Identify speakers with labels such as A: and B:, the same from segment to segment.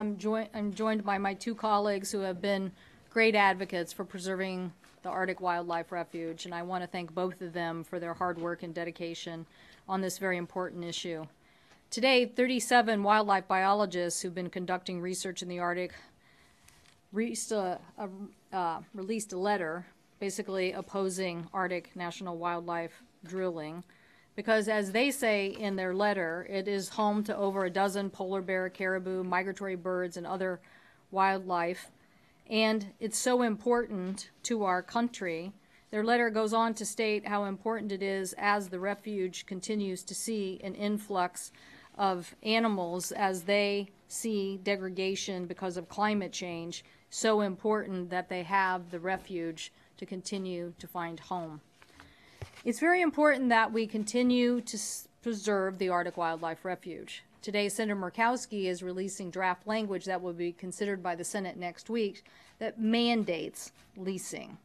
A: I'm joined by my two colleagues who have been great advocates for preserving the Arctic Wildlife Refuge, and I want to thank both of them for their hard work and dedication on this very important issue. Today, 37 wildlife biologists who've been conducting research in the Arctic released a letter basically opposing Arctic National Wildlife drilling because, as they say in their letter, it is home to over a dozen polar bear, caribou, migratory birds, and other wildlife, and it's so important to our country. Their letter goes on to state how important it is as the refuge continues to see an influx of animals as they see degradation because of climate change, so important that they have the refuge to continue to find home. It's very important that we continue to preserve the Arctic Wildlife Refuge. Today, Senator Murkowski is releasing draft language that will be considered by the Senate next week that mandates leasing.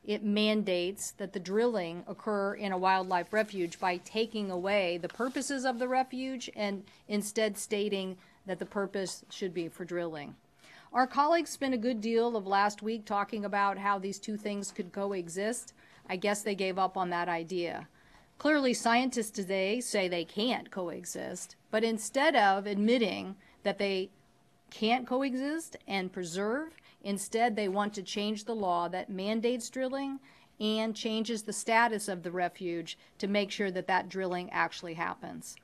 A: It mandates that the drilling occur in a wildlife refuge by taking away the purposes of the refuge and instead stating that the purpose should be for drilling. Our colleagues spent a good deal of last week talking about how these two things could coexist. I guess they gave up on that idea. Clearly, scientists today say they can't coexist, but instead of admitting that they can't coexist and preserve, instead they want to change the law that mandates drilling and changes the status of the refuge to make sure that that drilling actually happens.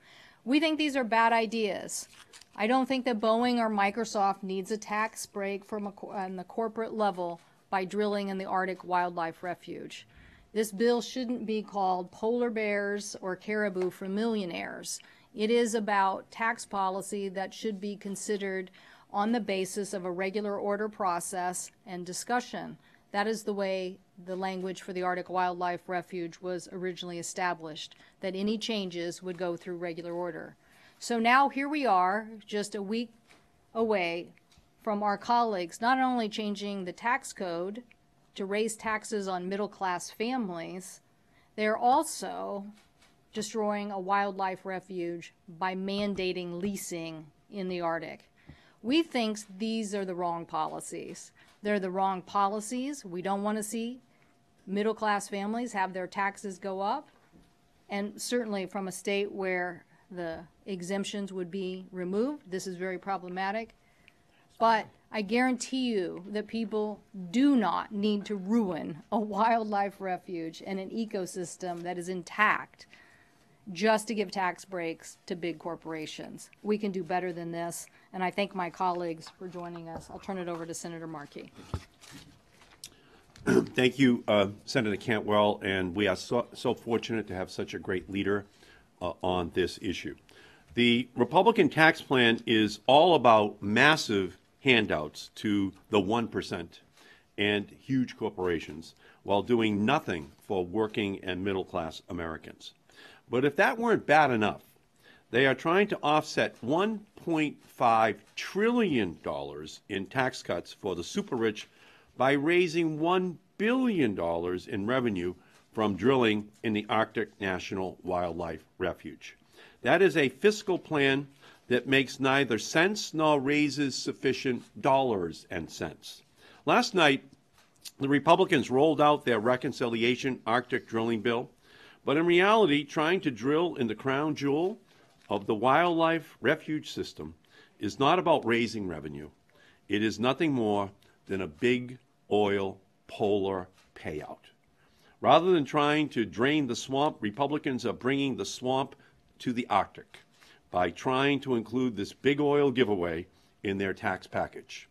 A: We think these are bad ideas. I don't think that Boeing or Microsoft needs a tax break from on the corporate level by drilling in the Arctic Wildlife Refuge. This bill shouldn't be called polar bears or caribou for millionaires. It is about tax policy that should be considered on the basis of a regular order process and discussion. That is the way the language for the Arctic Wildlife Refuge was originally established, that any changes would go through regular order. So now here we are, just a week away from our colleagues not only changing the tax code to raise taxes on middle-class families, they're also destroying a wildlife refuge by mandating leasing in the Arctic. We think these are the wrong policies. They're the wrong policies. We don't want to see middle-class families have their taxes go up, and certainly from a state where the exemptions would be removed, this is very problematic. But I guarantee you that people do not need to ruin a wildlife refuge and an ecosystem that is intact just to give tax breaks to big corporations. We can do better than this, and I thank my colleagues for joining us. I'll turn it over to Senator Markey.
B: Thank you, Senator Cantwell, and we are so fortunate to have such a great leader on this issue. The Republican tax plan is all about massive handouts to the 1% and huge corporations while doing nothing for working and middle-class Americans. But if that weren't bad enough, they are trying to offset $1.5 trillion in tax cuts for the super rich by raising $1 billion in revenue from drilling in the Arctic National Wildlife Refuge. That is a fiscal plan that makes neither sense nor raises sufficient dollars and cents. Last night, the Republicans rolled out their reconciliation Arctic drilling bill, but in reality, trying to drill in the crown jewel of the wildlife refuge system is not about raising revenue. It is nothing more than a big oil polar payout. Rather than trying to drain the swamp, Republicans are bringing the swamp to the Arctic by trying to include this big oil giveaway in their tax package.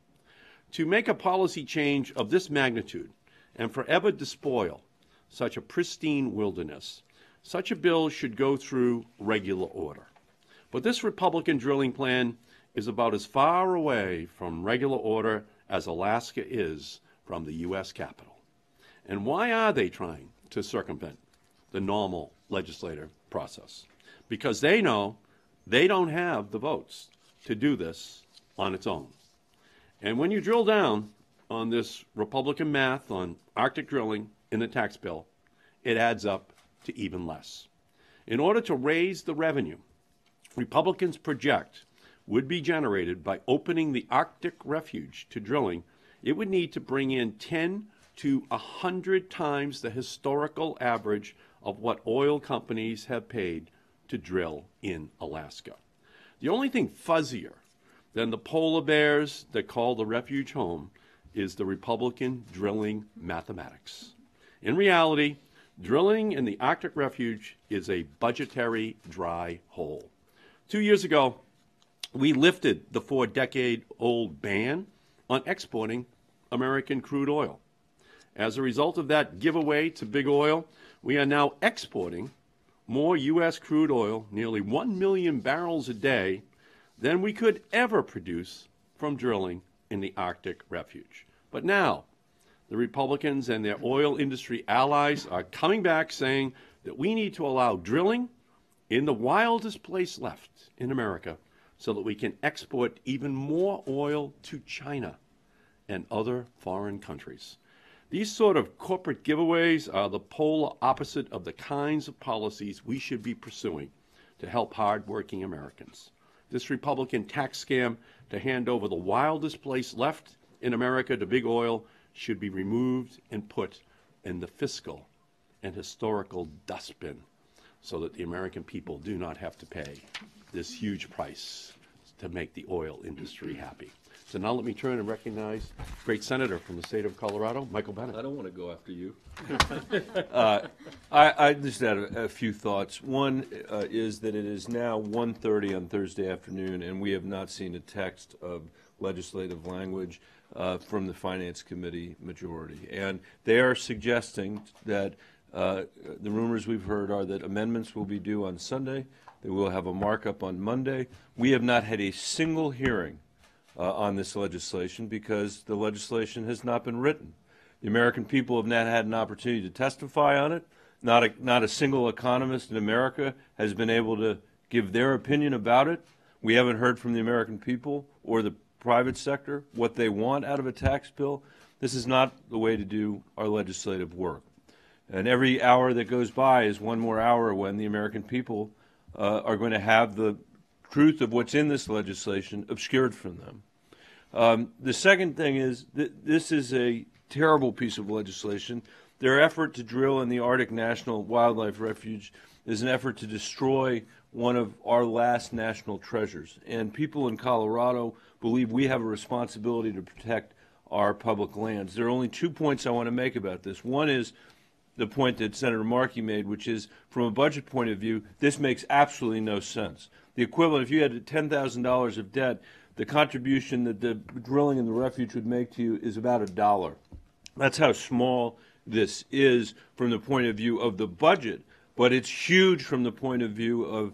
B: To make a policy change of this magnitude and forever despoil such a pristine wilderness, such a bill should go through regular order. But this Republican drilling plan is about as far away from regular order as Alaska is from the U.S. Capitol. And why are they trying to circumvent the normal legislative process? Because they know they don't have the votes to do this on its own. And when you drill down on this Republican math on Arctic drilling in the tax bill, it adds up to even less. In order to raise the revenue, Republicans project would be generated by opening the Arctic Refuge to drilling, it would need to bring in 10 to 100 times the historical average of what oil companies have paid to drill in Alaska. The only thing fuzzier than the polar bears that call the refuge home is the Republican drilling mathematics. In reality, drilling in the Arctic Refuge is a budgetary dry hole. 2 years ago, we lifted the 4-decade-old ban on exporting American crude oil. As a result of that giveaway to big oil, we are now exporting more U.S. crude oil, nearly 1 million barrels a day, than we could ever produce from drilling in the Arctic Refuge. But now, the Republicans and their oil industry allies are coming back saying that we need to allow drilling in the wildest place left in America so that we can export even more oil to China and other foreign countries. These sort of corporate giveaways are the polar opposite of the kinds of policies we should be pursuing to help hardworking Americans. This Republican tax scam to hand over the wildest place left in America to big oil should be removed and put in the fiscal and historical dustbin so that the American people do not have to pay this huge price to make the oil industry happy. So now let me turn and recognize great senator from the state of Colorado, Michael Bennet.
C: I don't want to go after you. I just had a few thoughts. One is that it is now 1:30 on Thursday afternoon, and we have not seen a text of legislative language from the Finance Committee majority. And they are suggesting that the rumors we've heard are that amendments will be due on Sunday. They will have a markup on Monday. We have not had a single hearing on this legislation because the legislation has not been written. The American people have not had an opportunity to testify on it. Not a single economist in America has been able to give their opinion about it. We haven't heard from the American people or the private sector what they want out of a tax bill. This is not the way to do our legislative work. And every hour that goes by is one more hour when the American people are going to have the truth of what's in this legislation obscured from them. The second thing is that this is a terrible piece of legislation. Their effort to drill in the Arctic National Wildlife Refuge is an effort to destroy one of our last national treasures. And people in Colorado believe we have a responsibility to protect our public lands. There are only 2 points I want to make about this. One is the point that Senator Markey made, which is, from a budget point of view, this makes absolutely no sense. The equivalent, if you had $10,000 of debt, the contribution that the drilling in the refuge would make to you is about $1. That's how small this is from the point of view of the budget, but it's huge from the point of view of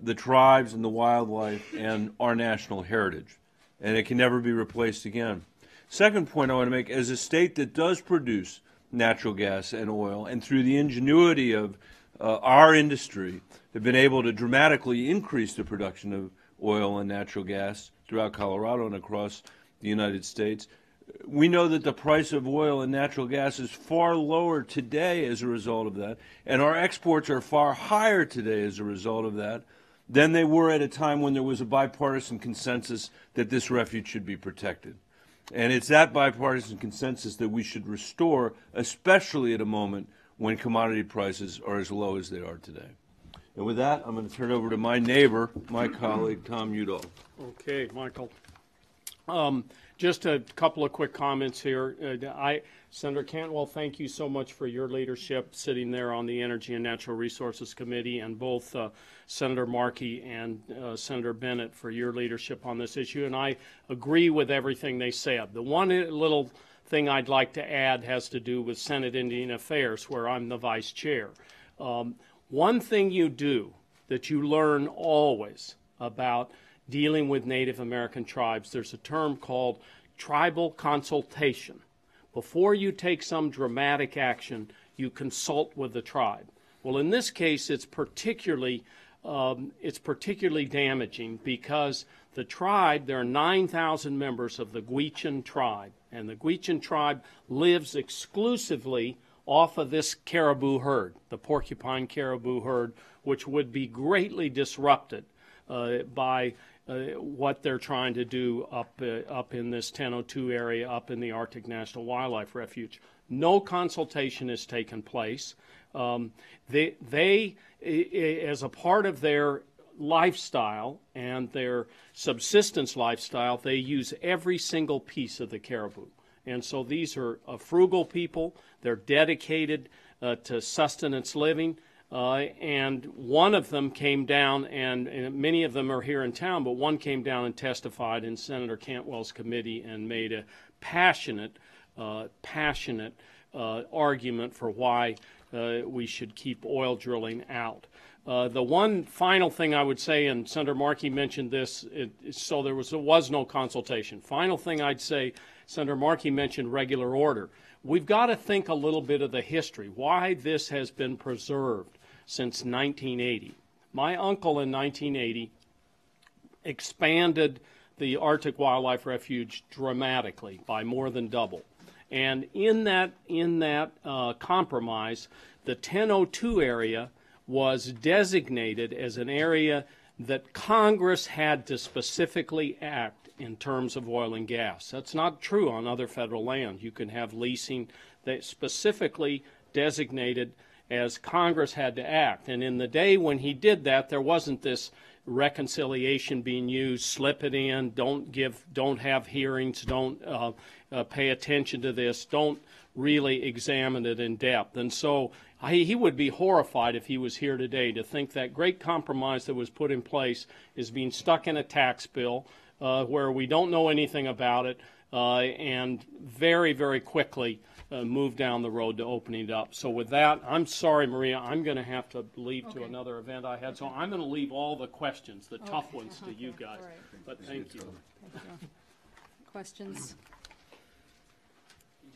C: the tribes and the wildlife and our national heritage, and it can never be replaced again. Second point I want to make, as a state that does produce natural gas and oil, and through the ingenuity of our industry, have been able to dramatically increase the production of oil and natural gas throughout Colorado and across the United States. We know that the price of oil and natural gas is far lower today as a result of that, and our exports are far higher today as a result of that than they were at a time when there was a bipartisan consensus that this refuge should be protected. And it's that bipartisan consensus that we should restore, especially at a moment when commodity prices are as low as they are today. And with that, I'm going to turn it over to my neighbor, my colleague, Tom Udall.
D: Okay, Michael. Just a couple of quick comments here. Senator Cantwell, thank you so much for your leadership sitting there on the Energy and Natural Resources Committee, and both Senator Markey and Senator Bennet for your leadership on this issue. And I agree with everything they said. The one little thing I'd like to add has to do with Senate Indian Affairs, where I'm the vice chair. One thing you do that you learn always about dealing with Native American tribes, there's a term called tribal consultation. Before you take some dramatic action, you consult with the tribe. Well, in this case, it's particularly damaging because the tribe, there are 9,000 members of the Gwich'in tribe, and the Gwich'in tribe lives exclusively off of this caribou herd, the porcupine caribou herd, which would be greatly disrupted by what they're trying to do up in this 1002 area, up in the Arctic National Wildlife Refuge. No consultation has taken place. They, as a part of their lifestyle and their subsistence lifestyle, they use every single piece of the caribou. And so these are frugal people. They're dedicated to sustenance living. And one of them came down, and many of them are here in town, but one came down and testified in Senator Cantwell's committee and made a passionate argument for why we should keep oil drilling out. The one final thing I would say, and Senator Markey mentioned this, so there was no consultation. Final thing I'd say, Senator Markey mentioned regular order. We've got to think a little bit of the history, why this has been preserved since 1980. My uncle in 1980 expanded the Arctic Wildlife Refuge dramatically by more than double. And in that compromise, the 1002 area was designated as an area that Congress had to specifically act in terms of oil and gas. That's not true on other federal land. You can have leasing that specifically designated as Congress had to act. And in the day when he did that, there wasn't this reconciliation being used, slip it in, don't have hearings, don't pay attention to this, don't really examine it in depth. And so he would be horrified if he was here today to think that great compromise that was put in place is being stuck in a tax bill where we don't know anything about it and very, very quickly move down the road to opening it up. So with that, I'm sorry, Maria, I'm going to have to leave to another event I had. So I'm going to leave all the questions, the tough ones, to you guys.
A: Right.
D: But thank you.
A: Questions?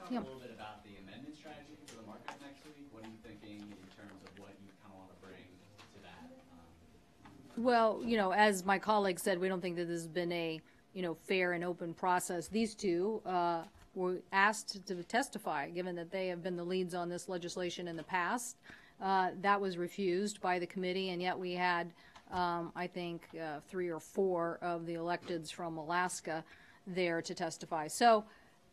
E: Can you talk a little bit about the amendment strategy for the market next week? What are you thinking in terms of what you kind of want to bring to that?
A: Well, as my colleague said, we don't think that this has been a, fair and open process. These two were asked to testify, given that they have been the leads on this legislation in the past. That was refused by the committee, and yet we had, I think, 3 or 4 of the electeds from Alaska there to testify. So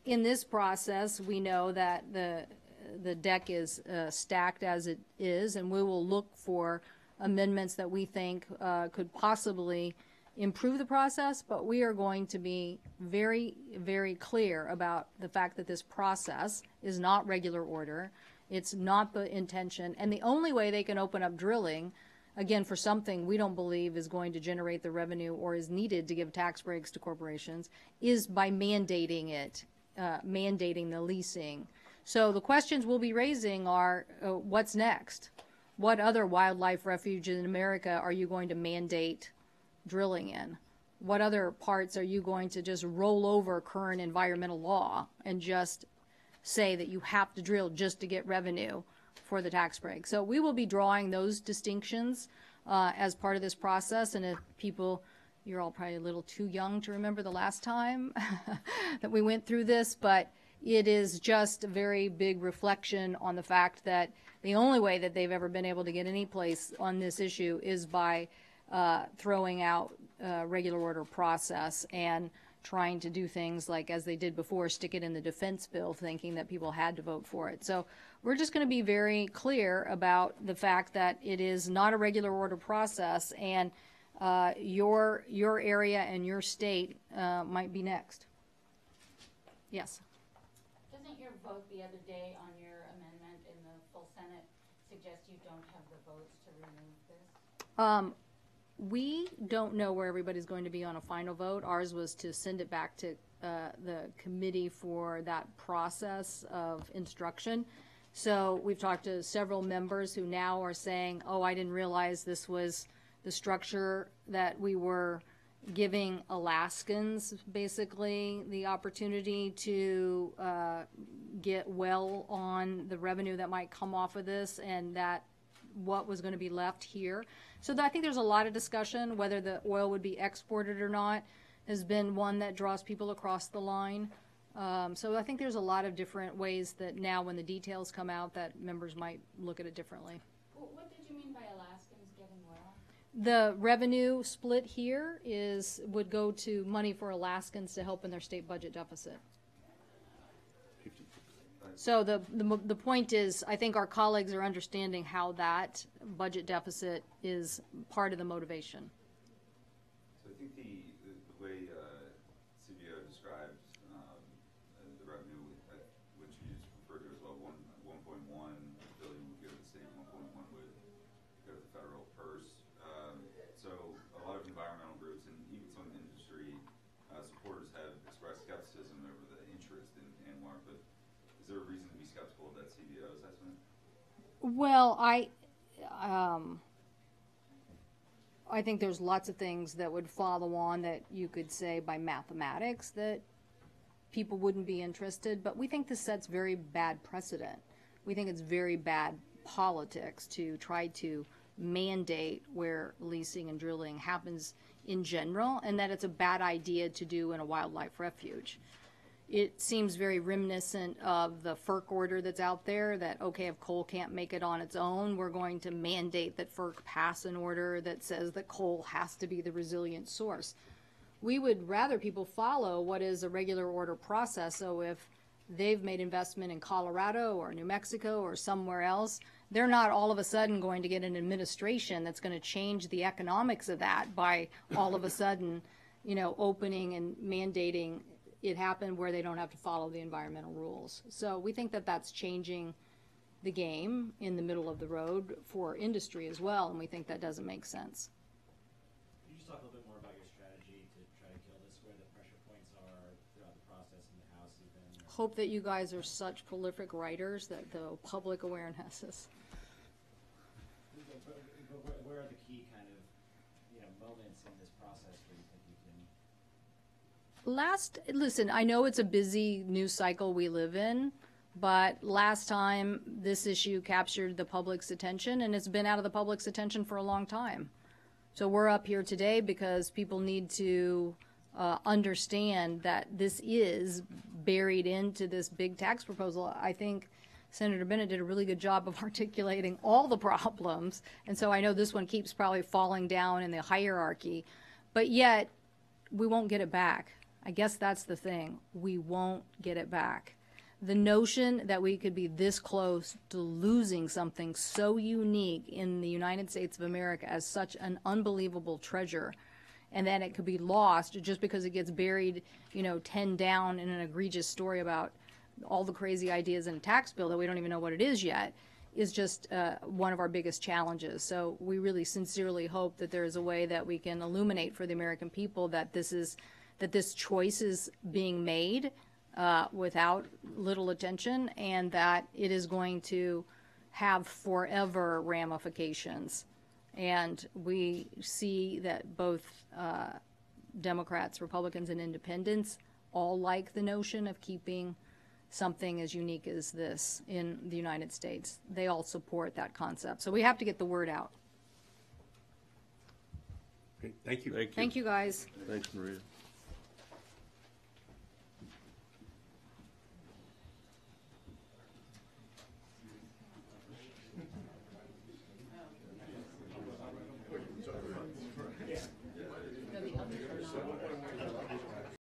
A: in this process, we know that the deck is stacked as it is, and we will look for amendments that we think could possibly improve the process, but we are going to be very, very clear about the fact that this process is not regular order. It's not the intention, and the only way they can open up drilling, again, for something we don't believe is going to generate the revenue or is needed to give tax breaks to corporations, is by mandating it, mandating the leasing. So the questions we'll be raising are, what's next? What other wildlife refuge in America are you going to mandate drilling in? What other parts are you going to just roll over current environmental law and just say that you have to drill just to get revenue for the tax break? So we will be drawing those distinctions as part of this process. And if people, you're all probably a little too young to remember the last time that we went through this, but it is just a very big reflection on the fact that the only way that they've ever been able to get any place on this issue is by throwing out regular order process and trying to do things like, as they did before, stick it in the defense bill, thinking that people had to vote for it. So we're just going to be very clear about the fact that it is not a regular order process, and your area and your state might be next. Yes.
F: Doesn't your vote the other day on your amendment in the full Senate suggest you don't have the votes to remove this?
A: We don't know where everybody's going to be on a final vote. Ours was to send it back to the committee for that process of instruction. So we've talked to several members who now are saying, oh, I didn't realize this was the structure that we were giving Alaskans, basically, the opportunity to get well on the revenue that might come off of this, and that what was going to be left here. So I think there's a lot of discussion whether the oil would be exported or not has been one that draws people across the line. So I think there's a lot of different ways that now, when the details come out, that members might look at it differently.
F: What did you mean by Alaskans getting well?
A: The revenue split here would go to money for Alaskans to help in their state budget deficit. So the point is, I think our colleagues are understanding how that budget deficit is part of the motivation.
G: So I think the way CBO describes the revenue, which you just referred to as well, 1.1 billion would go to the state, 1.1 would go to the federal purse. So a lot of environmental groups and even some industry supporters have expressed skepticism over the interest in ANWR, but is there a reason to be skeptical of that CBO assessment?
A: Well, I think there's lots of things that would follow on that you could say by mathematics that people wouldn't be interested, but we think this sets very bad precedent. We think it's very bad politics to try to mandate where leasing and drilling happens in general, and that it's a bad idea to do in a wildlife refuge. It seems very reminiscent of the FERC order that's out there that, okay, if coal can't make it on its own, we're going to mandate that FERC pass an order that says that coal has to be the resilient source. We would rather people follow what is a regular order process. So if they've made investment in Colorado or New Mexico or somewhere else, they're not all of a sudden going to get an administration that's going to change the economics of that by all of a sudden, opening and mandating it happen where they don't have to follow the environmental rules. So we think that that's changing the game in the middle of the road for industry as well, and we think that doesn't make sense.
E: Could you just talk a little bit more about your strategy to try to kill this, where the pressure points are throughout the process in the House even?
A: Hope that you guys are such prolific writers that the public awareness is.
E: But where are the key kind of moments in this process where you think you can?
A: Listen, I know it's a busy news cycle we live in, but last time this issue captured the public's attention, and it's been out of the public's attention for a long time. So we're up here today because people need to understand that this is buried into this big tax proposal. I think Senator Bennet did a really good job of articulating all the problems, and so I know this one keeps probably falling down in the hierarchy, but yet we won't get it back. I guess that's the thing. We won't get it back. The notion that we could be this close to losing something so unique in the United States of America as such an unbelievable treasure, and then it could be lost just because it gets buried, 10 down in an egregious story about all the crazy ideas in a tax bill that we don't even know what it is yet, is just one of our biggest challenges. So we really sincerely hope that there is a way that we can illuminate for the American people that this choice is being made without little attention, and that it is going to have forever ramifications. And we see that both Democrats, Republicans, and independents all like the notion of keeping something as unique as this in the United States. They all support that concept. So we have to get the word out.
B: Okay, thank you.
C: Thank you.
A: Thank you, guys.
C: Thanks, Maria.